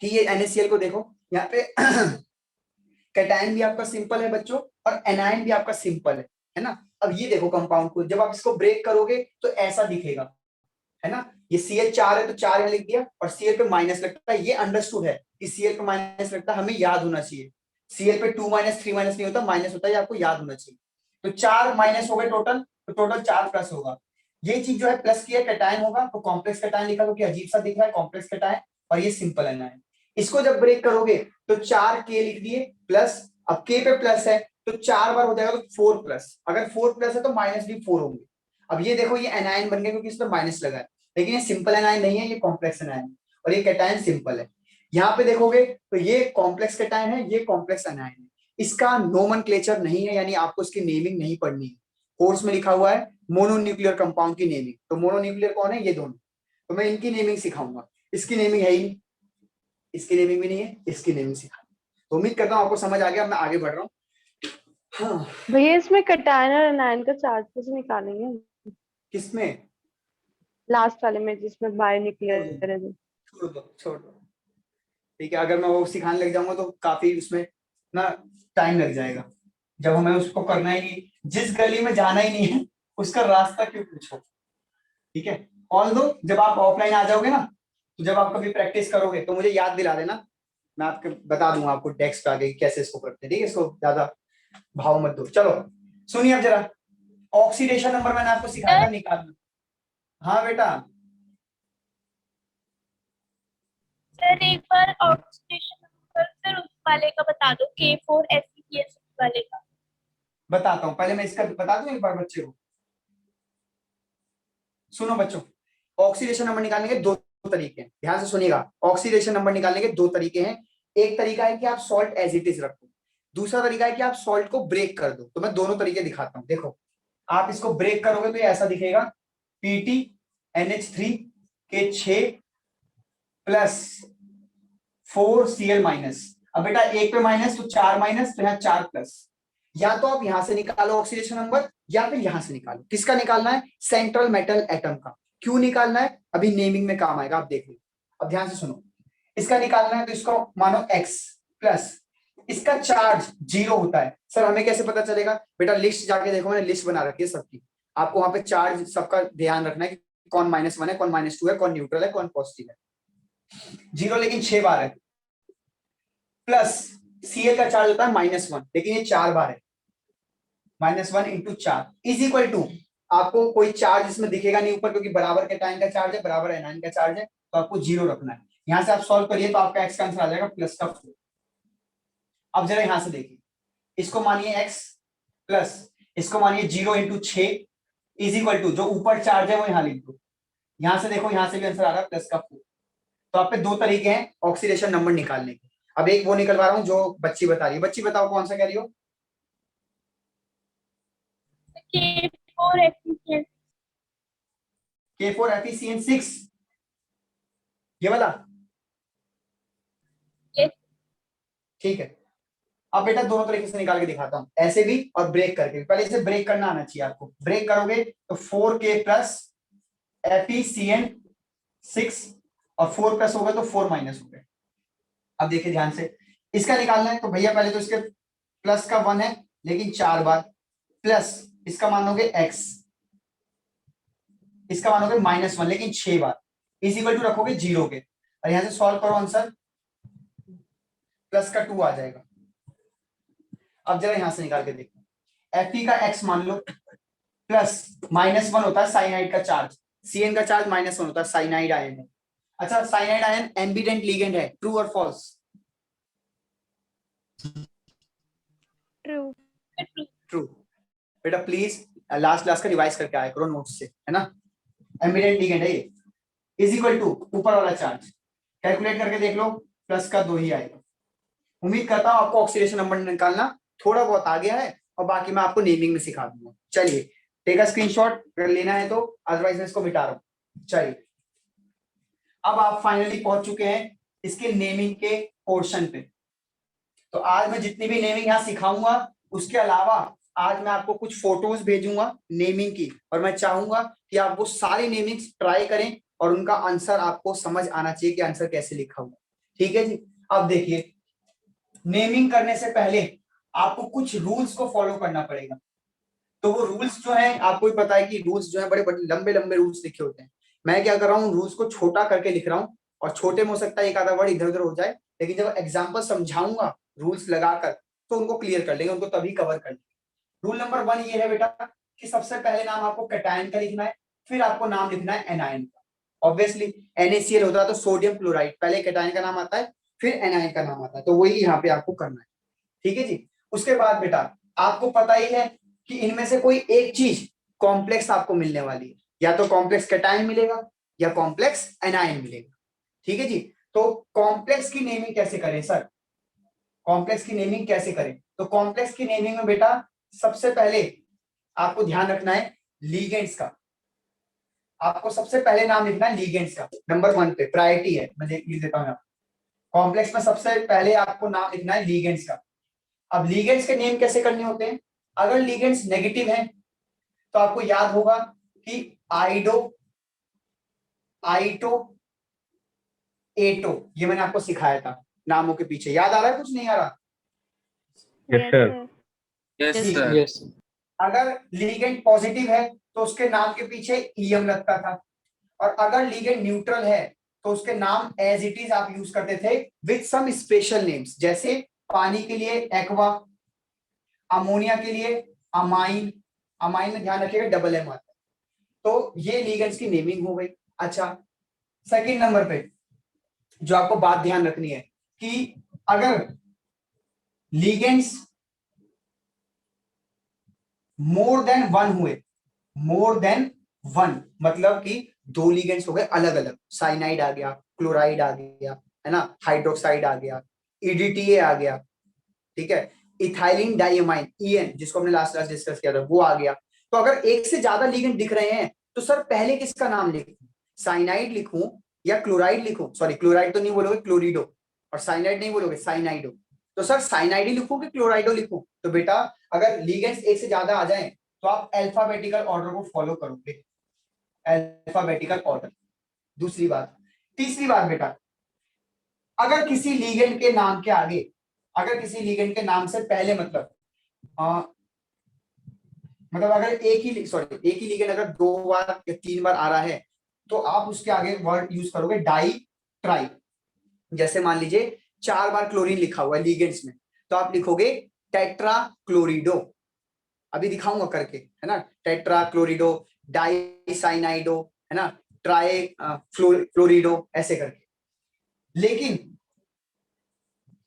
कि ये NaCl को देखो यहाँ पे कैटायन भी आपका सिंपल है बच्चों और एनायन भी आपका सिंपल है ना। अब ये देखो कंपाउंड को जब आप इसको ब्रेक करोगे तो ऐसा दिखेगा, है ना। ये Cl4 है तो 4 यहाँ लिख दिया और Cl पे माइनस लगता है, ये अंडरस्टूड है कि Cl पे माइनस लगता है, हमें याद होना चाहिए। Cl पे 2 माइनस 3 माइनस नहीं होता, माइनस होता है, ये आपको याद होना चाहिए। तो 4 माइनस हो गए टोटल, तो टोटल 4 प्लस होगा। ये चीज जो है प्लस की है, कैटायन होगा तो कॉम्प्लेक्स कैटायन लिखा क्योंकि अजीब सा दिख रहा है कॉम्प्लेक्स कैटायन, और ये सिंपल एनायन। इसको जब ब्रेक करोगे तो 4 के लिख दिए प्लस, अब के पे प्लस है तो 4 बार हो जाएगा तो 4 प्लस, अगर 4 प्लस है तो माइनस भी 4 होंगे। अब ये देखो ये एनायन बन गया क्योंकि इसमें माइनस लगा है, लेकिन ये सिंपल एनायन नहीं है, ये कॉम्प्लेक्स एनायन है और ये कैटायन सिंपल है। यहाँ पे देखोगे तो ये कॉम्प्लेक्स कैटायन है, ये कॉम्प्लेक्स एनायन है। इसका नोमेनक्लेचर नहीं है, यानी आपको इसकी नेमिंग नहीं पढ़नी है। कोर्स में लिखा हुआ है मोनोन्यूक्लियर कंपाउंड की नेमिंग, तो मोनोन्यूक्लियर कौन है, ये दोनों, तो मैं इनकी नेमिंग सिखाऊंगा। इसकी नेमिंग है ही नहीं, इसकी नेमिंग भी नहीं है, इसकी नेमिंग सिखा। तो उम्मीद करता हूँ आपको समझ आ गया, मैं आगे बढ़ रहा हूँ। हाँ भैया इसमें कैटायन और एनायन का चार्ज कैसे निकालेंगे? किसमें? लास्ट वाले में जिसमें बायो न्यूक्लियर है। छोड़ दो छोड़ दो, ठीक है। अगर मैं वो सिखाने लग जाऊंगा तो काफी उसमें ना टाइम लग जाएगा, जब हमें उसको करना ही नहीं, जिस गली में जाना ही नहीं है उसका रास्ता क्यों पूछो, ठीक है। ऑल दो जब आप ऑफलाइन आ जाओगे ना, तो जब आप कभी प्रैक्टिस करोगे तो मुझे याद दिला देना, मैं आपको बता दूंगा आपको डेस्क पे आगे कैसे इसको करते हैं, ठीक है। इसको ज्यादा भाव मत दो। चलो सुनिए अब जरा, ऑक्सीडेशन नंबर मैंने आपको सिखाया था निकालना। हाँ बेटा, सर एक बार ऑक्सीडेशन नंबर फिर उस वाले का बता दो, K4SECS वाले का। बताता हूँ, पहले मैं इसका बता दूं एक बार बच्चे को। सुनो बच्चों, ऑक्सीडेशन नंबर निकालने के दो तरीके हैं, ध्यान से सुनिएगा। ऑक्सीडेशन नंबर निकालने के दो तरीके हैं, एक तरीका है कि आप सॉल्ट एज इट इज रखो, दूसरा तरीका है कि आप सॉल्ट को ब्रेक कर दो। तो मैं दोनों तरीके दिखाता हूं। देखो आप इसको ब्रेक करोगे तो ये ऐसा दिखेगा, PtNH3 के 6 प्लस 4Cl माइनस। अब बेटा एक पे माइनस तो 4 माइनस, तो यहाँ 4 प्लस। या तो आप यहां से निकालो ऑक्सीडेशन नंबर या फिर यहां से निकालो। किसका निकालना है? सेंट्रल मेटल एटम का। क्यों निकालना है अभी नेमिंग में काम आएगा, आप देख लो। अब ध्यान से सुनो, इसका निकालना है तो इसको मानो x प्लस, इसका चार्ज 0 होता है। सर हमें कैसे पता चलेगा? बेटा लिस्ट जाके देखो, मैंने लिस्ट बना रखी है सबकी, आपको वहां पे चार्ज सबका ध्यान रखना है कि कौन -1 है, कौन -2 है, कौन न्यूट्रल है, कौन पॉजिटिव है। 0 लेकिन 6 बार है, प्लस Cl का चार्ज होता है -1 लेकिन ये 4 बार है, -1 इंटू 4 इज इक्वल टू, आपको कोई चार्ज इसमें दिखेगा नहीं ऊपर क्योंकि बराबर कैटायन का चार्ज है, बराबर एनायन का चार्ज है, तो आपको 0 रखना है। यहां से आप सॉल्व करिए तो आपका x का आंसर आ जाएगा +4। अब जरा यहां से देखिए, इसको मानिए x प्लस, इसको मानिए 0 इंटू 6 इज इक्वल टू, जो ऊपर चार्ज है वो यहां लिख दो। यहां से देखो, यहां से भी आंसर आ रहा है +4। तो आप पे दो तरीके हैं ऑक्सीडेशन नंबर निकालने के। अब एक वो निकलवा रहा हूं जो बच्ची बता रही है। बच्ची बताओ कौन सा कह रही हो? K4FeCN। K4FeCN6, ये वाला, Yes। ठीक है। अब बेटा दोनों तरीके से निकाल के दिखाता हूं, ऐसे भी और ब्रेक करके भी। पहले इसे ब्रेक करना आना चाहिए आपको। ब्रेक करोगे तो 4K प्लस FeCN6 और 4 प्लस हो गए तो 4 माइनस हो गए। अब देखिए ध्यान से, इसका निकालना है तो भैया पहले तो इसके प्लस का 1 है लेकिन 4 बार, प्लस इसका मानोगे x, इसका मानोगे -1 लेकिन 6 बार, इज इक्वल टू रखोगे 0 के, और यहां से सॉल्व करो आंसर प्लस का 2 आ जाएगा। अब जरा यहां से निकाल के देखो, Fe का x मान लो प्लस -1 होता है साइनाइड का चार्ज, Cn का चार्ज -1 होता है, साइनाइड आयन है। अच्छा साइनाइड आयन एम्बिडेंट लिगेंड है, ट्रू और फॉल्स? ट्रू। ट्रू। बेटा प्लीज लास्ट क्लास का रिवाइज करके आया करो नोट्स से, है ना। एम्बिडेंट लिगेंड है ये, इज इक्वल टू ऊपर वाला चार्ज, कैलकुलेट करके देख लो प्लस का 2 ही आएगा। उम्मीद करता हूं आपको ऑक्सीडेशन नंबर निकालना थोड़ा बहुत आ गया है, और बाकी मैं आपको नेमिंग में सिखा दूंगा। चलिए टेक अ स्क्रीनशॉट अगर लेना है तो, अदरवाइज मैं इसको मिटा रहा हूं। चलिए अब आप फाइनली पहुंच चुके हैं इसके नेमिंग के पोर्शन पे। तो आज मैं जितनी भी नेमिंग यहाँ सिखाऊंगा उसके अलावा आज मैं आपको कुछ फोटोज भेजूंगा नेमिंग की, और मैं चाहूंगा कि आप वो सारी नेमिंग्स ट्राई करें और उनका आंसर आपको समझ आना चाहिए कि आंसर कैसे लिखा हुआ। ठीक है जी। अब देखिए, नेमिंग करने से पहले आपको कुछ रूल्स को फॉलो करना पड़ेगा। तो वो रूल्स जो है, आपको भी पता है कि रूल्स जो है बड़े बड़े लंबे लंबे रूल्स लिखे होते हैं। मैं क्या कर रहा हूँ, रूल्स को छोटा करके लिख रहा हूँ, और छोटे में हो सकता है एक आधा वर्ड इधर उधर हो जाए, लेकिन जब एग्जाम्पल समझाऊंगा रूल्स लगाकर तो उनको क्लियर कर लेंगे, उनको तभी कवर कर लेंगे। रूल नंबर 1 ये है बेटा कि सबसे पहले नाम आपको कैटायन का लिखना है, फिर आपको नाम लिखना है एनायन का। ऑब्वियसली NaCl होता है तो सोडियम क्लोराइड, पहले कैटायन का नाम आता है फिर एनायन का नाम आता है, तो वही यहाँ पे आपको करना है। ठीक है जी। उसके बाद बेटा आपको पता ही है कि इनमें से कोई एक चीज कॉम्प्लेक्स आपको मिलने वाली है, या तो कॉम्प्लेक्स कैटायन मिलेगा या कॉम्प्लेक्स एनायन मिलेगा। ठीक है जी। तो कॉम्प्लेक्स की नेमिंग कैसे करें सर, कॉम्प्लेक्स की नेमिंग कैसे करें? तो कॉम्प्लेक्स की नेमिंग में बेटा सबसे पहले आपको ध्यान रखना है लीगेंड्स का। आपको सबसे पहले नाम लिखना है लीगेंड्स का, नंबर 1 पे प्रायोरिटी है, मैं लिख देता हूं। कॉम्प्लेक्स में सबसे पहले आपको नाम लिखना है लीगेंड्स का। अब लीगेंड्स के नेम कैसे करने होते हैं? अगर लीगेंड्स नेगेटिव हैं तो आपको याद होगा कि आइडो, आइटो, एटो, ये मैंने आपको सिखाया था नामों के पीछे। याद आ रहा है, कुछ नहीं आ रहा? Yes, sir. यस ठीक। सर। यस अगर लीगेंड पॉजिटिव है तो उसके नाम के पीछे ईएम लगता था, और अगर लीगेंड न्यूट्रल है तो उसके नाम एज इट इज आप यूज करते थे विद सम स्पेशल नेम्स, जैसे पानी के लिए एक्वा, अमोनिया के लिए अमाइन, अमाइन में ध्यान रखिएगा डबल एम आता है। तो ये लीगेंड्स की नेमिंग हो गई। अच्छा, सेकंड नंबर पे जो आपको बात ध्यान रखनी है कि अगर लीगेंड्स मोर देन 1 हुए, मोर देन 1 मतलब कि 2 लीगेंड्स हो गए अलग अलग, साइनाइड आ गया, क्लोराइड आ गया, है ना, हाइड्रोक्साइड आ गया, EDTA आ गया, ठीक है, इथाइलिन डाइअमाइन EN जिसको हमने लास्ट क्लास डिस्कस किया था वो आ गया। तो अगर एक से ज्यादा लीगेंड दिख रहे हैं तो सर पहले किसका नाम लिखूं, साइनाइड लिखूं या क्लोराइड लिखूं? सॉरी, क्लोराइड तो नहीं बोलोगे, क्लोरिडो, और साइनाइड नहीं बोलोगे, साइनाइडो। तो सर साइनाइड ही लिखूं कि क्लोराइडो लिखूं? तो बेटा अगर लीगेंड्स एक से ज्यादा आ जाएं तो आप अल्फाबेटिकल ऑर्डर को फॉलो करोगे, अल्फाबेटिकल ऑर्डर। दूसरी बात, तीसरी बात बेटा, अगर किसी लीगेंड के नाम के आगे, अगर किसी लीगेंड के नाम से पहले मतलब अगर एक ही लीगेंड अगर 2 बार या 3 बार आ रहा है तो आप उसके आगे वर्ड यूज करोगे डाई ट्राई। जैसे मान लीजिए 4 बार क्लोरीन लिखा हुआ है लीगेंड्स में, तो आप लिखोगे टेट्रा क्लोरिडो, अभी दिखाऊंगा करके, है ना, टेट्रा क्लोरिडो, डाई साइनाइडो, है ना, ट्राई क्लोरिडो, ऐसे करके। लेकिन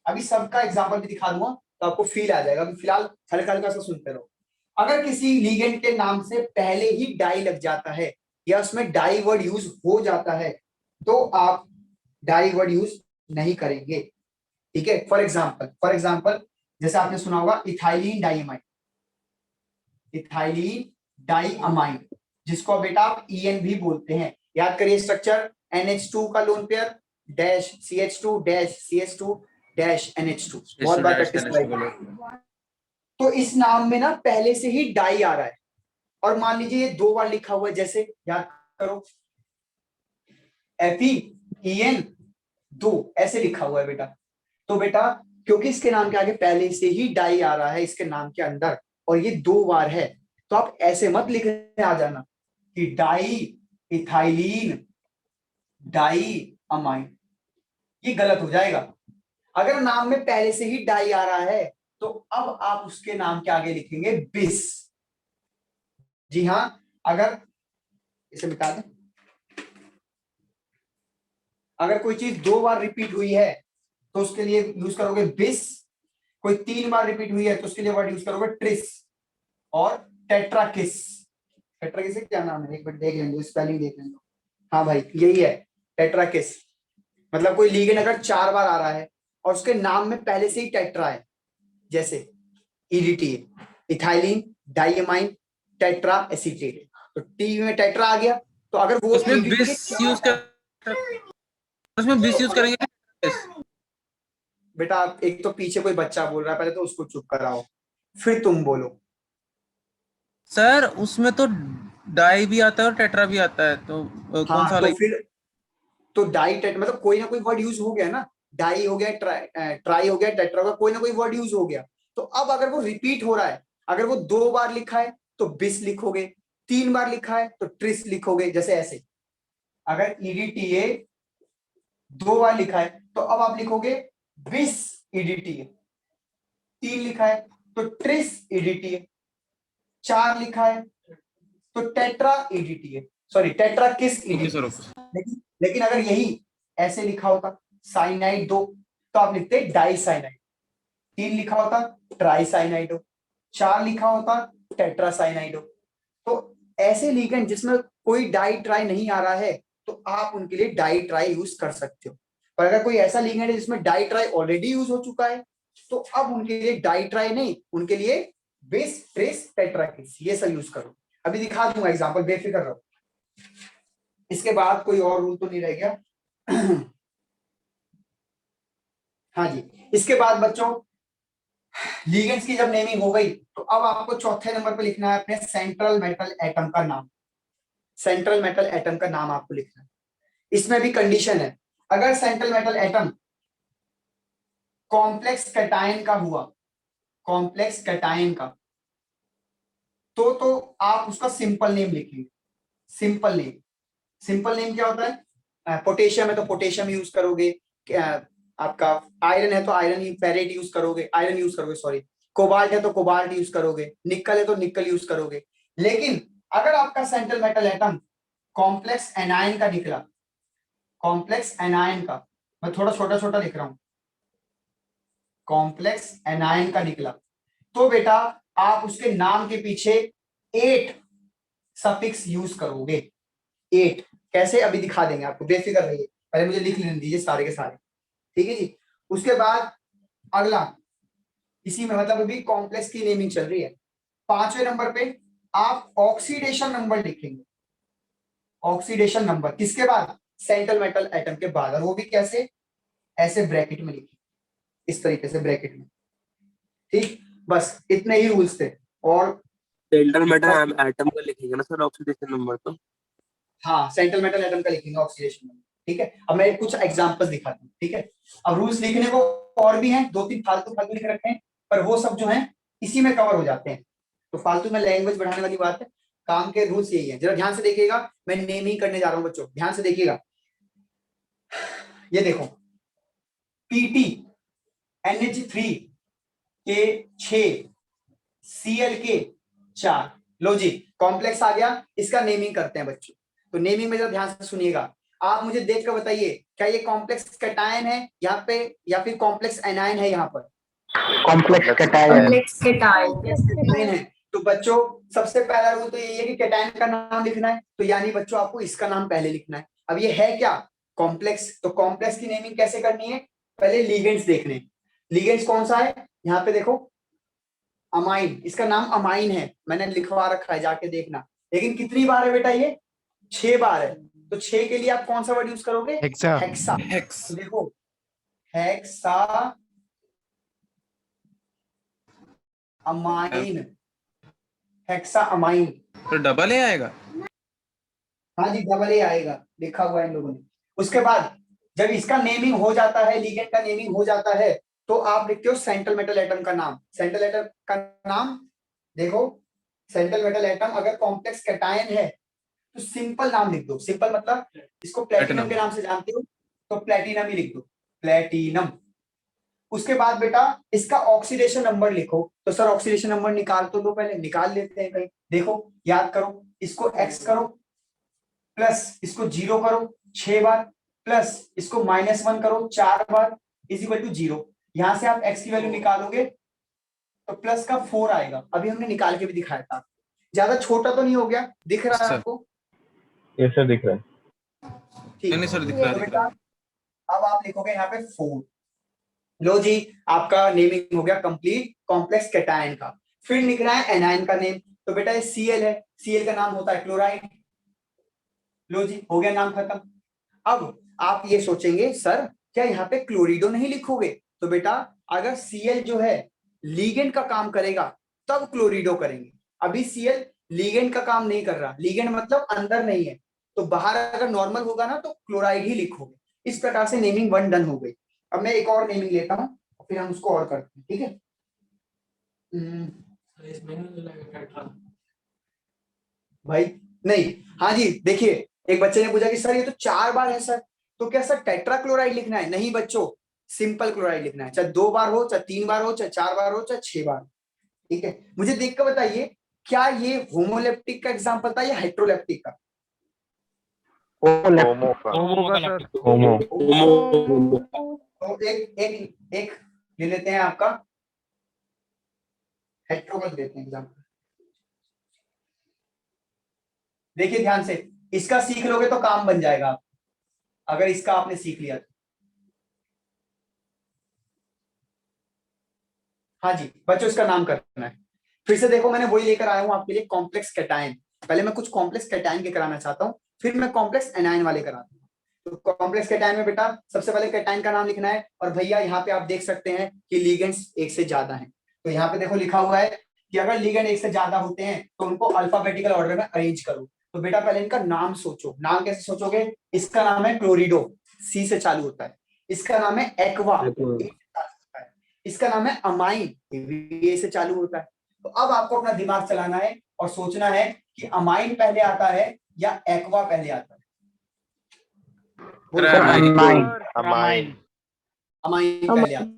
अभी सबका एग्जांपल भी दिखा दूंगा तो आपको फील आ जाएगा, अभी फिलहाल हल्का हल्का सा सुनते रहो। अगर किसी लीगेंड के नाम से पहले ही डाई लग जाता है या उसमें डाई वर्ड यूज हो जाता है तो आप डाई वर्ड यूज नहीं करेंगे। ठीक है, फॉर एग्जाम्पल जैसे आपने सुना होगा इथाइलिन डाइअमाइन, इथाइलिन डाइअमाइन, जिसको बेटा आप EN भी बोलते हैं। याद करिए स्ट्रक्चर, NH2 का lone pair dash CH2 dash CH2 dash NH2, बहुत बार प्रैक्टिस कराई। तो इस नाम में ना पहले से ही डाई आ रहा है, और मान लीजिए ये 2 बार लिखा हुआ है, जैसे याद करो FeEN 2 ऐसे लिखा हुआ है बेटा। तो बेटा क्योंकि इसके नाम के आगे पहले से ही डाई आ रहा है इसके नाम के अंदर, और ये 2 बार है, तो आप ऐसे मत लिखने आ जाना कि डाई इथाइलिन डाई अमाइन, ये गलत हो जाएगा। अगर नाम में पहले से ही डाई आ रहा है तो अब आप उसके नाम के आगे लिखेंगे बिस। जी हां, अगर इसे मिटा दें, अगर कोई चीज 2 बार रिपीट हुई है तो उसके लिए यूज करोगे बिस, कोई 3 बार रिपीट हुई है तो उसके लिए वर्ड यूज करोगे ट्रिस और टेट्राकिस। टेट्राकिस क्या नाम है, एक मिनट देख लेंगे, स्पेलिंग देख लेंगे। हाँ भाई यही है टेट्राकिस, मतलब कोई लीगेंड अगर 4 बार आ रहा है और उसके नाम में पहले से ही टेट्रा है, जैसे EDTA ethylene diamine tetra acetate, तो टी में टेट्रा आ गया, तो अगर वो उसमें EDTA बिस यूज कर, उसमें बिस यूज करेंगे। बेटा एक तो पीछे कोई बच्चा बोल रहा है, पहले तो उसको चुप कराओ फिर तुम बोलो। सर उसमें तो डाई भी आता है और टेट्रा भी आता है, तो कौन सा हाँ तो वाला? फिर तो डाई टेट मतलब कोई ना कोई वर्ड यूज हो गया ना, डाई हो गया, ट्राई हो गया, टेट्रा हो गया, कोई ना कोई वर्ड यूज हो गया। तो अब अगर वो रिपीट हो रहा है, अगर वो 2 बार लिखा है तो बिस लिखोगे, 3 बार लिखा है तो ट्रिस लिखोगे, जैसे ऐसे। अगर ईडीटीए 2 बार लिखा है तो अब आप लिखोगे बिस ईडीटीए, 3 लिखा है तो ट्रिस ईडीटीए, 4 लिखा है तो टेट्रा ईडीटीए, सॉरी टेट्रा किस ओके ईडीटीए। Sir, okay. लेकिन अगर यही ऐसे लिखा होता साइनाइड 2 तो आप लिखते डाई साइनाइड, 3 लिखा होता ट्राई साइनाइड, 4 लिखा होता टेट्रा साइनाइड। तो ऐसे लिगेंड जिसमें कोई डाई ट्राई नहीं आ रहा है तो आप उनके लिए डाई ट्राई यूज कर सकते हो। पर अगर कोई ऐसा लिगेंड है जिसमें डाई ट्राई ऑलरेडी यूज हो चुका है तो अब उनके लिए डाई ट्राई नहीं, उनके लिए बिस ट्रिस टेट्रा किस, ये सब यूज करो। अभी दिखा दूंगा एग्जांपल, बेफिक्र रहो। इसके बाद कोई और रूल तो नहीं रह गया। हाँ जी, इसके बाद बच्चों लिगेंड्स की जब नेमिंग हो गई तो अब आपको चौथे नंबर पे लिखना है अपने सेंट्रल मेटल एटम का नाम। सेंट्रल मेटल एटम का नाम आपको लिखना है। इसमें भी कंडीशन है, अगर central metal atom complex cation का हुआ, कॉम्प्लेक्स कैटायन का, तो आप उसका सिंपल नेम लिखेंगे। सिंपल नेम, सिंपल नेम क्या होता है? पोटेशियम है तो पोटेशियम यूज करोगे, आपका आयरन है तो आयरन ही फेरेट यूज करोगे, आयरन यूज करोगे, सॉरी। कोबाल्ट है तो कोबाल्ट यूज करोगे, निकल है तो निकल यूज करोगे। लेकिन अगर आपका central metal atom complex anion का निकला, कॉम्प्लेक्स एनायन का, मैं थोड़ा छोटा छोटा लिख रहा हूं, कॉम्प्लेक्स एनायन का निकला, तो बेटा आप उसके नाम के पीछे 8 सफिक्स यूज करोगे। 8 कैसे अभी दिखा देंगे आपको, बेफिक्र रहिए, पहले मुझे लिख लेने दीजिए सारे के सारे, ठीक है जी। उसके बाद अगला, इसी में मतलब अभी कॉम्प्लेक्स की नेमिंग चल रही है। 5वें नंबर पे आप ऑक्सीडेशन नंबर लिखेंगे। ऑक्सीडेशन नंबर किसके बाद? सेंट्रल मेटल एटम के बाद, और वो भी कैसे? ऐसे ब्रैकेट में लिखिए, इस तरीके से ब्रैकेट में, ठीक। बस इतने ही रूल्स थे। और सेंट्रल मेटल एटम का लिखेंगे ना सर ऑक्सीडेशन नंबर तो? हाँ, सेंट्रल मेटल एटम का लिखेंगे ऑक्सीडेशन नंबर, ठीक है। अब मैं कुछ एग्जांपल्स दिखाता हूँ, ठीक है। अब रूल्स लिखने को और भी हैं, 2-3 फालतू फालतू लिख रखे हैं, पर वो सब जो है इसी में कवर हो जाते हैं। तो फालतू में लैंग्वेज बढ़ाने वाली बात है, काम के रूल्स यही है। जरा ध्यान से देखिएगा, मैं नेमिंग करने जा रहा हूँ बच्चों, ध्यान से देखिएगा। ये देखो, पीटी NH3 के 6, Cl के 4, लो जी कॉम्प्लेक्स आ गया। इसका नेमिंग करते हैं बच्चों। तो नेमिंग में जरा ध्यान से सुनिएगा, आप मुझे देख कर बताइए क्या ये कॉम्प्लेक्स कैटायन है यहाँ पे या फिर कॉम्प्लेक्स एनायन है? यहाँ पर कॉम्प्लेक्स कैटायन। कैटायन है। तो बच्चों सबसे पहला रूल तो यही है कि कैटायन का नाम लिखना है, तो यानी बच्चों आपको इसका नाम पहले लिखना है। अब ये है क्या? कॉम्प्लेक्स। तो कॉम्प्लेक्स की नेमिंग कैसे करनी है? पहले लिगेंड्स देखने। लिगेंड्स कौन सा है? यहाँ पे देखो, अमाइन, इसका नाम अमाइन है, मैंने लिखवा रखा है, जाके देखना। लेकिन कितनी बार है बेटा ये? 6 बार है। तो 6 के लिए आप कौन सा वर्ड यूज करोगे? हेक्सा। हेक्सा। हेक्स। तो देखो, हेक्सा अमाइन, हेक्सा अमाइन। तो डबल ए आएगा? हाँ जी, डबल ए आएगा, लिखा हुआ है इन लोगों ने। उसके बाद जब इसका नेमिंग हो जाता है, लिगेंड का नेमिंग हो जाता है, तो आप लिखते हो सेंट्रल मेटल एटम का नाम। सेंट्रल एटम का नाम देखो, सेंट्रल मेटल एटम अगर कॉम्प्लेक्स कैटायन है तो सिंपल नाम लिख दो। सिंपल मतलब इसको प्लेटिनम के नाम से जानते हो तो प्लेटिनम ही लिख दो, प्लेटिनम। उसके बाद बेटा इसका ऑक्सीडेशन नंबर लिखो। तो सर ऑक्सीडेशन नंबर निकाल तो लो, पहले निकाल लेते हैं कहीं। देखो याद करो, इसको x करो, प्लस इसको 0 करो 6 बार, प्लस इसको -1 करो 4 बार, इज इक्वल टू 0। यहां से आप x की वैल्यू निकालोगे तो प्लस का 4 आएगा। अभी हमने निकाल के भी दिखाया था। ज्यादा छोटा तो नहीं हो गया? दिख रहा है आपको? ये सर दिख रहा है। ठीक नहीं सर, दिख रहा तो है, दिख बेटा रहा है। अब आप लिखोगे यहाँ पे 4। लो जी, आपका नेमिंग हो गया कंप्लीट कॉम्प्लेक्स कैटायन का। फिर लिख रहा है एनायन का नेम। तो बेटा ये Cl है, Cl का नाम होता है क्लोराइड। लो जी, हो गया नाम खत्म। अब आप ये सोचेंगे सर क्या यहाँ पे क्लोरिडो नहीं लिखोगे? तो बेटा अगर Cl जो है लिगेंड का काम करेगा तब क्लोरिडो करेंगे। अभी Cl लिगेंड का काम नहीं कर रहा, लिगेंड मतलब अंदर नहीं है, तो बाहर अगर नॉर्मल होगा ना तो क्लोराइड ही लिखोगे। इस प्रकार से नेमिंग 1 डन हो गई। अब मैं एक और नेमिंग लेता हूँ, फिर हम उसको और करते हैं, ठीक है। भाई नहीं, हाँ जी देखिए, एक बच्चे ने पूछा कि सर ये तो 4 बार है सर, तो क्या सर टेट्राक्लोराइड लिखना है? नहीं बच्चों, सिंपल क्लोराइड लिखना है, चाहे 2 बार हो, चाहे 3 बार हो, चाहे 4 बार हो, चाहे 6 बार, ठीक है। मुझे देख कर बताइए, क्या ये होमोलेप्टिक का एग्जाम्पल था या हेट्रोलेप्टिक का? होमो का सर। होमो तो एक ले लेते हैं आपका हेट्रो का देते हैं एग्जाम्पल। देखिए ध्यान से, इसका सीख लोगे तो काम बन जाएगा आप, अगर इसका आपने सीख लिया तो। हाँ जी बच्चों, इसका नाम करना है। फिर से देखो, मैंने वही लेकर आया हूं आपके लिए, कॉम्प्लेक्स कैटायन। पहले मैं कुछ कॉम्प्लेक्स कैटायन के कराना चाहता हूँ, फिर मैं कॉम्प्लेक्स एनायन वाले कराता हूँ। तो कॉम्प्लेक्स कैटायन में बेटा सबसे पहले कैटायन का नाम लिखना है, और भैया यहाँ पे आप देख सकते हैं कि लिगेंड्स एक से ज्यादा हैं। तो यहाँ पे देखो लिखा हुआ है कि अगर लिगेंड एक से ज्यादा होते हैं तो उनको अल्फाबेटिकल ऑर्डर में अरेंज करो। तो बेटा पहले इनका नाम सोचो। नाम कैसे सोचोगे? इसका नाम है क्लोरिडो, सी से चालू होता है। इसका नाम है एक्वा, इसका नाम है अमाइन, ए से चालू होता है। तो अब आपको अपना दिमाग चलाना है और सोचना है कि अमाइन पहले आता है या एक्वा पहले आता है। अमाइन अमाइन पहले आता है,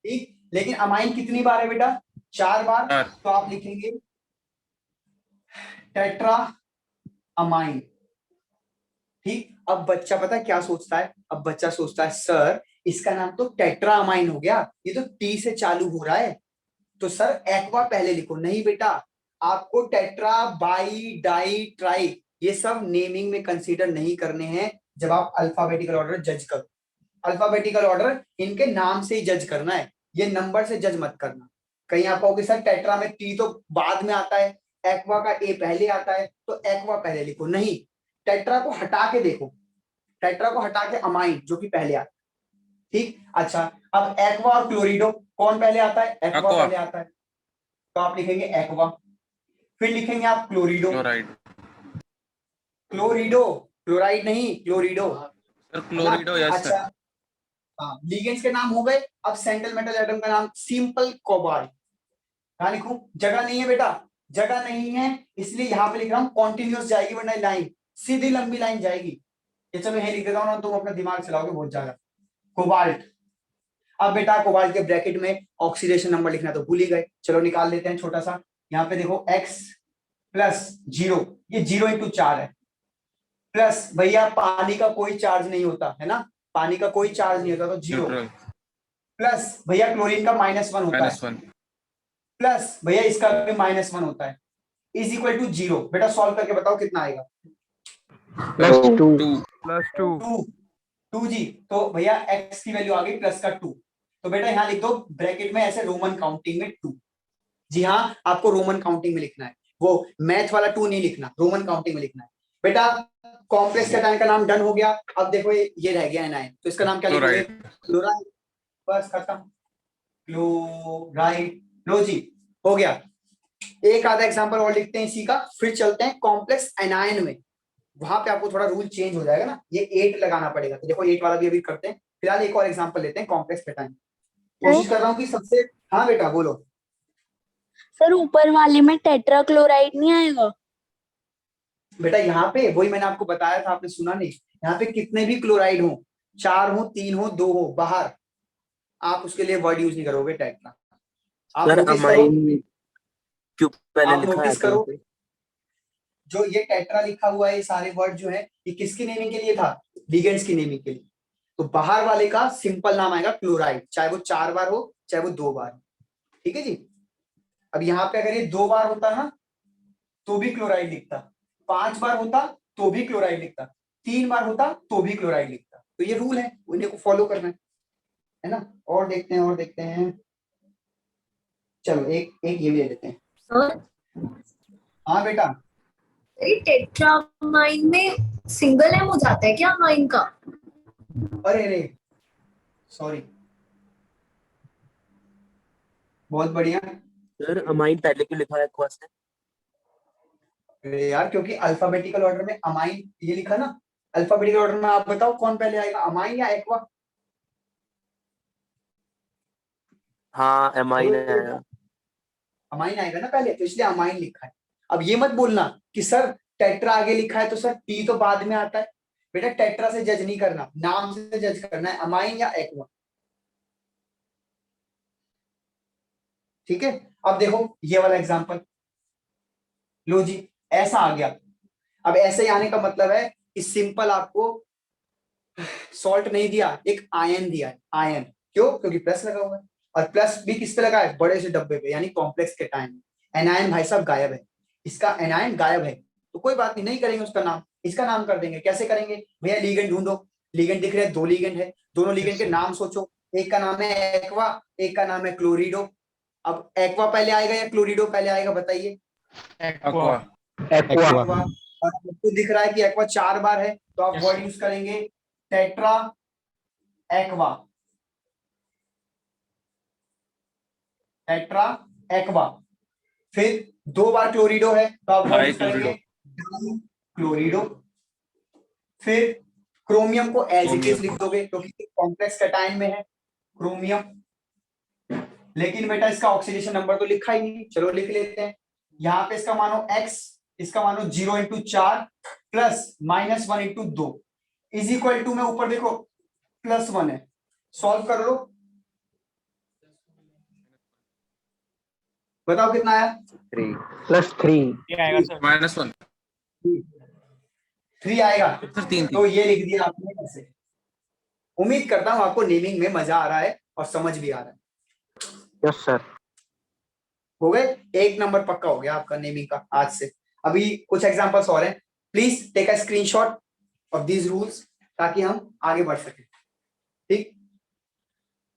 ठीक। लेकिन अमाइन कितनी बार है बेटा? 4 बार। तो आप लिखेंगे टेट्रा अमाइन, ठीक। अब बच्चा पता है क्या सोचता है? अब बच्चा सोचता है सर इसका नाम तो टेट्रा अमाइन हो गया, ये तो टी से चालू हो रहा है, तो सर एक्वा पहले लिखो। नहीं बेटा, आपको टेट्रा, बाई, डाई, ट्राई ये सब नेमिंग में कंसीडर नहीं करने हैं जब आप अल्फाबेटिकल ऑर्डर जज करो। अल्फाबेटिकल ऑर्डर इनके नाम से ही जज करना है, ये नंबर से जज मत करना। कहीं आप कहोगे सर टेट्रा में टी तो बाद में आता है, एक्वा का ए पहले आता है, तो एक्वा पहले लिखो। नहीं, टेट्रा को हटा के देखो, टेट्रा को हटा के अमाइन जो कि पहले आता है, ठीक। अच्छा, अब एक्वा और क्लोरिडो कौन पहले आता है? एक्वा पहले आता है, तो आप लिखेंगे एक्वा। फिर लिखेंगे आप क्लोरिडो, क्लोराइड। क्लोरिडो, क्लोराइड नहीं, क्लोरिडो सर क्लोरिडो, यस अच्छा, सर। हाँ लिगेंड्स के नाम हो गए। अब सेंट्रल मेटल एटम का नाम सिंपल कोबाल्ट। कहां लिखूं? जगह नहीं है बेटा, जगह नहीं है, इसलिए यहां पे लिख रहा हूं कॉन्टिन्यूस जाएगी, वरना लाइन सीधी लंबी लाइन जाएगी। ये चलो यही लिख देता हूं ना, तुम अपना दिमाग चलाओगे बहुत ज्यादा। कोबाल्ट। अब बेटा कोबाल्ट के ब्रैकेट में ऑक्सीडेशन नंबर लिखना तो भूल ही गए, चलो निकाल लेते हैं छोटा सा। यहाँ पे देखो x प्लस 0, ये 0 × 4 है, प्लस भैया पानी का कोई चार्ज नहीं होता है ना, पानी का कोई चार्ज नहीं होता तो 0, प्लस भैया क्लोरीन का -1 होता है, प्लस भैया इसका भी -1 होता है, इज इक्वल टू 0। बेटा सॉल्व करके बताओ कितना आएगा? +2 2 जी। तो भैया x की वैल्यू आ गई +2। तो बेटा यहाँ लिख दो ब्रैकेट में ऐसे रोमन काउंटिंग में 2। जी हाँ, आपको रोमन काउंटिंग में लिखना है, वो मैथ वाला 2 नहीं लिखना, रोमन काउंटिंग में लिखना है। बेटा कॉम्प्लेक्स कैटायन का नाम डन हो गया। अब देखो ये रह गया एनायन, तो इसका नाम क्या लिखोगे? क्लोराइड। बस खत्म, क्लोराइड। लो जी, हो गया। एक आधा एग्जांपल और लिखते हैं इसी का, फिर चलते हैं कॉम्प्लेक्स एनायन में। वहां पे आपको थोड़ा रूल चेंज हो जाएगा ना, ये 8 लगाना पड़ेगा। तो देखो 8 वाला भी अभी करते हैं। फिलहाल एक और एग्जांपल लेते हैं कॉम्प्लेक्स कैटायन। कोशिश कर रहा हूँ कि सबसे, हाँ बेटा बोलो। सर ऊपर वाले में टेट्राक्लोराइड नहीं आएगा? बेटा यहाँ पे वही मैंने आपको बताया था, आपने सुना नहीं। यहाँ पे कितने भी क्लोराइड हो, 4 हो, 3 हो, 2 हो, बाहर आप उसके लिए वर्ड यूज नहीं करोगे टेट्रा। आप सर नोटिस करो, अमाइन क्यों पहले आप लिखा है नोटिस करो, जो ये टेट्रा लिखा हुआ है, ये सारे वर्ड जो है ये किसकी नेमिंग के लिए था? लिगेंड्स की नेमिंग के लिए। तो बाहर वाले का सिंपल नाम आएगा क्लोराइड, चाहे वो 4 बार हो चाहे वो 2 बार, ठीक है जी। अब यहाँ पे अगर ये 2 बार होता ना तो भी क्लोराइड लिखता, 5 बार होता तो भी क्लोराइड लिखता, 3 बार होता तो भी क्लोराइड लिखता। तो ये रूल है, उन्हें को फॉलो करना है ना। और देखते हैं, और देखते हैं, चलो एक एक ये भी ले लेते हैं। हाँ बेटा, टेट्रामाइन में सिंगल एम हो जाता है क्या अमाइन का? अरे अरे सॉरी, बहुत बढ़िया। सर अमाइन पहले क्यों लिखा है एक्वा से? अरे यार क्योंकि अल्फाबेटिकल ऑर्डर में अमाइन ये लिखा ना, अल्फाबेटिकल ऑर्डर में आप बताओ कौन पहले आएगा, अमाइन या एक्वा? हाँ एमाइन है। अमाइन आएगा ना पहले, तो इसलिए अमाइन लिखा है। अब ये मत बोलना कि सर टेट्रा आगे लिखा है तो सर टी तो बाद में आता है। बेटा टेट्रा से जज नहीं करना, नाम से जज करना है, अमाइन या एक्वा। ठीक है, अब देखो ये वाला एग्जांपल, लो जी ऐसा आ गया। अब ऐसे ही आने का मतलब है कि सिंपल आपको सॉल्ट नहीं दिया, एक आयन दिया है। आयन क्यों? क्योंकि प्लस लगा हुआ है, और प्लस भी किस पे लगा है? बड़े से डब्बे पे, यानी कॉम्प्लेक्स केटायन। एनायन भाई साहब गायब है, इसका एनायन गायब है, तो कोई बात नहीं, नहीं करेंगे उसका नाम, इसका नाम कर देंगे। कैसे करेंगे भैया? लीगेंड ढूंढो, लीगेंड दिख रहे हैं, 2 लीगेंड है, दोनों लीगेंड के नाम सोचो, एक का नाम है एक्वा, एक का नाम है क्लोरिडो। अब एक्वा पहले आएगा या क्लोरिडो पहले आएगा बताइए? एक्वा। एक्वा। और आपको दिख रहा है कि एक्वा 4 बार है, तो आप वर्ड यूज करेंगे टेट्रा एक्वा। Tetra aqua. फिर 2 बार क्लोरिडो है, तो आप वर्ड यूज करेंगे क्लोरिडो। फिर क्रोमियम को एज इट इज लिख दोगे क्योंकि कॉम्प्लेक्स कैटायन में है क्रोमियम। लेकिन बेटा इसका ऑक्सीडेशन नंबर तो लिखा ही नहीं, चलो लिख लेते हैं। यहाँ पे इसका मानो x, इसका मानो 0 into 4 plus -1 into 2 is equal to में ऊपर देखो +1 है, सॉल्व कर लो, बताओ कितना आया? 3 -1 3 आएगा। सर 3 तो ये लिख दिया आपने ऐसे। उम्मीद करता हूं आपको नेमिंग में मजा आ रहा है और समझ भी आ रहा है। Yes sir. हो गए, 1 नंबर पक्का हो गया आपका नेमिंग का आज से। अभी कुछ एग्जांपल्स और हैं, please take a screenshot of these rules ताकि हम आगे बढ़ सके। ठीक,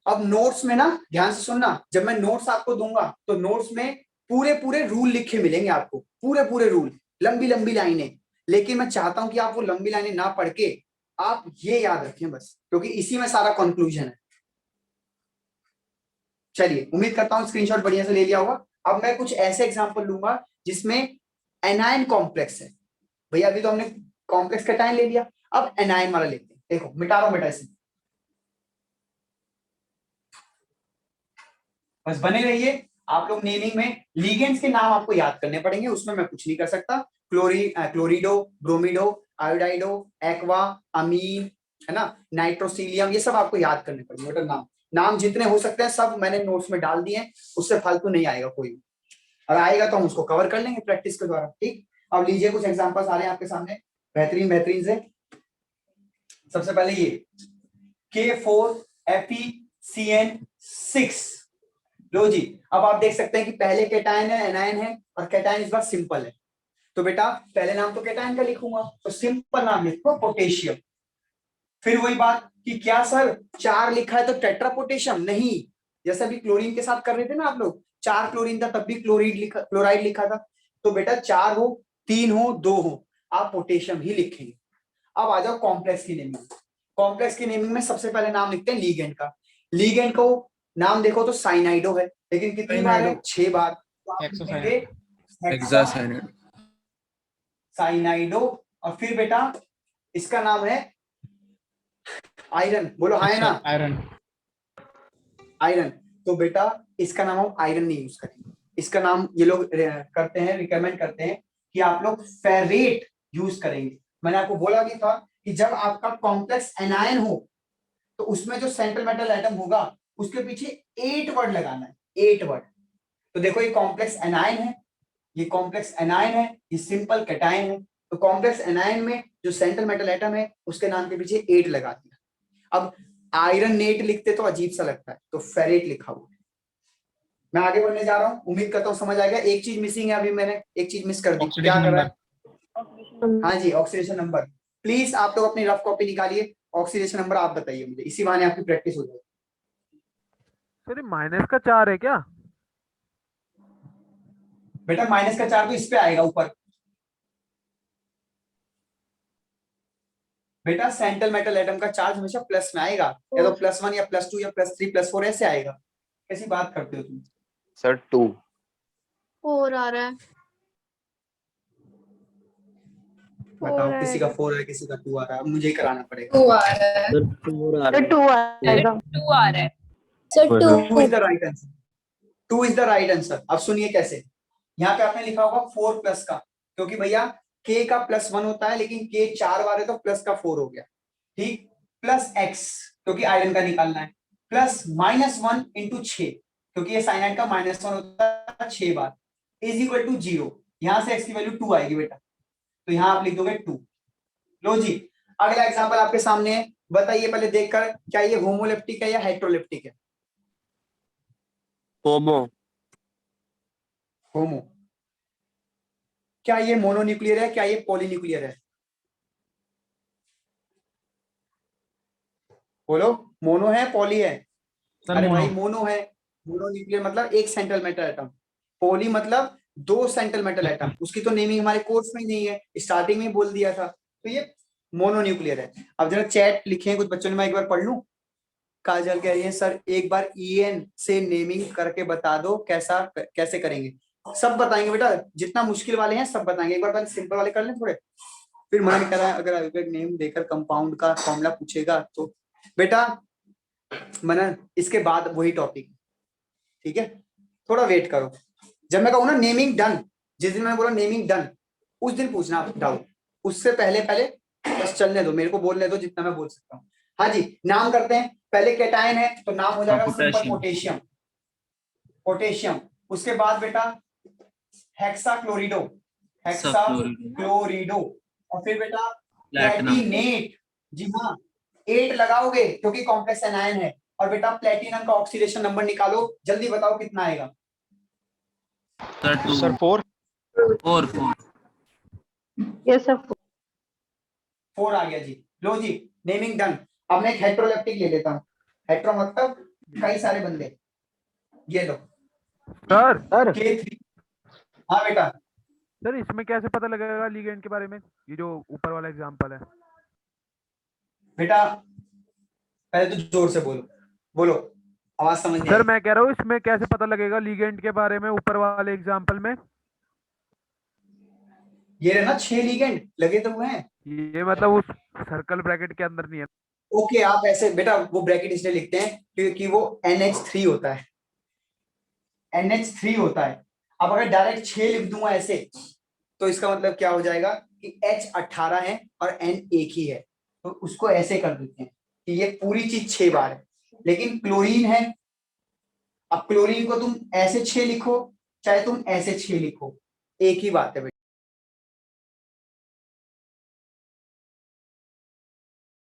अब नोट्स में ना ध्यान से सुनना, जब मैं नोट्स आपको दूंगा तो नोट्स में पूरे रूल लिखे मिलेंगे आपको, पूरे रूल, लंबी लंबी लाइनें। लेकिन मैं चाहता हूं कि आप वो लंबी लाइनें ना पढ़ के आप ये याद रखें बस, क्योंकि इसी में सारा कंक्लूजन है। चलिए, उम्मीद करता हूं स्क्रीनशॉट बढ़िया से ले लिया होगा। अब मैं कुछ ऐसे एग्जांपल लूंगा जिसमें एनायन कॉम्प्लेक्स है। भैया अभी तो हमने कॉम्प्लेक्स कैटायन ले लिया, अब एनायन वाला लेते हैं। देखो मिटा रहा हूं बेटा इसे, बस बने रहिए। आप लोग नेमिंग में लीगेंड्स के नाम आपको याद करने पड़ेंगे, उसमें मैं कुछ नहीं कर सकता। क्लोरिडो, ब्रोमिडो, आयोडाइडो, एक्वा, अमीन, है ना, नाइट्रोसीलियम, ये सब आपको याद करने पड़ेंगे बेटा। नाम जितने हो सकते हैं सब मैंने नोट्स में डाल दिए हैं, उससे फालतू नहीं आएगा कोई भी, और आएगा तो हम उसको कवर कर लेंगे प्रैक्टिस के द्वारा। ठीक, अब लीजिए कुछ एग्जांपल्स आ रहे हैं आपके सामने, बेहतरीन से। सबसे पहले ये K4FeCN6। लो जी, अब आप देख सकते हैं कि पहले कैटायन है, एनायन है, और कैटायन इस बार सिंपल है। तो बेटा पहले नाम तो कैटायन का लिखूंगा, तो सिंपल नाम लिखूंगा पोटेशियम। फिर वही बात कि क्या सर 4 लिखा है तो टेट्रा पोटेशियम? नहीं, जैसा भी क्लोरीन के साथ कर रहे थे ना आप लोग, 4 क्लोरीन था तब भी क्लोराइड लिखा था। तो बेटा 4 हो, 3 हो, 2 हो, आप पोटेशियम ही लिखेंगे। अब आ जाओ कॉम्प्लेक्स की नेमिंग। कॉम्प्लेक्स की नेमिंग में सबसे पहले नाम लिखते हैं लीगेंड का। लीगेंड को नाम देखो तो साइनाइडो है, लेकिन कितनी बार है? 6 बार। तो आप लिखेंगे हेक्सासाइनाइड। साइनाइडो। और फिर बेटा इसका नाम है आयरन। बोलो हाय ना, आयरन। तो बेटा इसका नाम हम आयरन नहीं यूज करेंगे, इसका नाम ये लोग करते हैं, रिकमेंड करते हैं कि आप लोग फेरेट यूज करेंगे। मैंने आपको बोला भी था कि जब आपका कॉम्प्लेक्स एनायन हो तो उसमें जो सेंट्रल मेटल एटम होगा उसके पीछे 8 वर्ड लगाना है, 8 वर्ड। तो देखो ये कॉम्प्लेक्स एनायन है, ये कॉम्प्लेक्स एनायन है, ये सिंपल कैटायन है। तो कॉम्प्लेक्स एनायन में जो सेंट्रल मेटल एटम है उसके नाम के पीछे 8 लगा दिया। अब आयरन नेट लिखते तो अजीब सा लगता है, तो फेरेट लिखा हुआ है। मैं आगे बढ़ने जा रहा हूं, उम्मीद करता हूं समझ आ गया। एक चीज मिसिंग है, अभी मैंने एक चीज मिस कर दी। क्या कर रहा है? हाँ जी, ऑक्सीडेशन नंबर। प्लीज आप लोग अपनी रफ कॉपी निकालिए, ऑक्सीडेशन नंबर आप बताइए मुझे, इसी बहाने आपकी प्रैक्टिस हो जाएगी। सर माइनस का 4 है क्या? बेटा माइनस का 4 तो इस पे आएगा ऊपर। बेटा सेंट्रल मेटल एटम का चार्ज हमेशा प्लस में आएगा, या तो +1 या +2 या +3 +4 ऐसे आएगा। कैसी बात करते हो तुम? सर 2 4 आ रहा है। बताओ, किसी का 4 है, किसी का 2 आ रहा है, अब मुझे ही कराना पड़ेगा। 2 आ रहा है। सर 4 आ तो रहा है। 2 आएगा। 2 आ रहा है। Sir Four. 2 is to the right answer, 2 is the right answer. अब सुनिए कैसे, यहाँ पे आपने लिखा होगा 4 प्लस का, क्योंकि भैया k का +1 होता है, लेकिन k 4 बार है तो प्लस का 4 हो गया, ठीक। प्लस x, क्योंकि आयरन का निकालना है, प्लस -1 इंटू 6, क्योंकि ये साइनाइड का -1 होता है 6 बार, इज इक्वल टू 0। यहां से x की वैल्यू 2 आएगी बेटा, तो यहां आप लिख दोगे 2। लो जी, अगला एग्जांपल आपके सामने है, बताइए पहले देखकर, क्या ये होमोलेप्टिक है या हेटेरोलेप्टिक है? होमो। होमो। क्या ये मोनोन्यूक्लियर है, क्या ये पॉलीन्यूक्लियर है? बोलो, मोनो है पॉली है? अरे भाई मोनो है, मोनोन्यूक्लियर मतलब एक सेंट्रल मेटल एटम, पॉली मतलब 2 सेंट्रल मेटल एटम। उसकी तो नेमिंग हमारे कोर्स में ही नहीं है, स्टार्टिंग में ही बोल दिया था, तो ये मोनोन्यूक्लियर है। अब जरा चैट लिखे हैं कुछ बच्चों ने, मैं एक बार पढ़ लूं। काजल कह रही है सर एक बार EN से नेमिंग करके बता दो, कैसे करेंगे? सब बताएंगे बेटा, जितना मुश्किल वाले हैं सब बताएंगे। एक बार पहले सिंपल वाले कर लें थोड़े, फिर मना नहीं कर रहा है अगर नेम देकर कंपाउंड का फॉर्मूला पूछेगा तो। बेटा मना इसके बाद वही टॉपिक, ठीक है, थोड़ा वेट करो। जब मैं कहूँ ना नेमिंग डन, जिस दिन मैं बोला नेमिंग डन, उस दिन पूछना आप डाउट, उससे पहले पहले बस चलने दो, मेरे को बोलने दो जितना मैं बोल सकता हूँ। हाँ जी, नाम करते हैं। पहले कैटायन है तो नाम हो जाएगा सिंपल पोटेशियम, पोटेशियम। उसके बाद बेटा हेक्साक्लोरिडो, हेक्साक्लोरिडो। और फिर बेटा प्लेटिनेट, जी हाँ 8 लगाओगे क्योंकि कॉम्प्लेक्स एनायन है। और बेटा प्लेटिनम का ऑक्सीडेशन नंबर निकालो, जल्दी बताओ कितना आएगा? सर 4। 4 ये सब 4 आ गया जी। लो जी, नेमिंग डन। अब मैं एक हेटेरोलेप्टिक ले लेता हूँ। हेटेरो मतलब कई सारे बंदे, ये लो सर K3। हाँ बेटा, सर इसमें कैसे पता लगेगा लिगेंड के बारे में, ये जो ऊपर वाला एग्जांपल है? बेटा पहले तो जोर से बोलो, बोलो, आवाज समझ नहीं सर आई। मैं कह रहा हूँ इसमें कैसे पता लगेगा लिगेंड के बारे में ऊपर वाले एग्जांपल में? ये रहे ना 6 लिगेंड लगे तो हुए हैं। ये मतलब उस सर्कल ब्रैकेट के अंदर नहीं है? ओके, आप ऐसे बेटा वो ब्रैकेट इसलिए लिखते हैं क्योंकि वो NH3 होता है, NH3 होता है। अब अगर डायरेक्ट 6 लिख दूंगा ऐसे, तो इसका मतलब क्या हो जाएगा कि H 18 है और N एक ही है, तो उसको ऐसे कर देते हैं कि ये पूरी चीज 6 बार है। लेकिन क्लोरीन है, अब क्लोरीन को तुम ऐसे 6 लिखो चाहे तुम ऐसे 6 लिखो, एक ही बात है बेटा।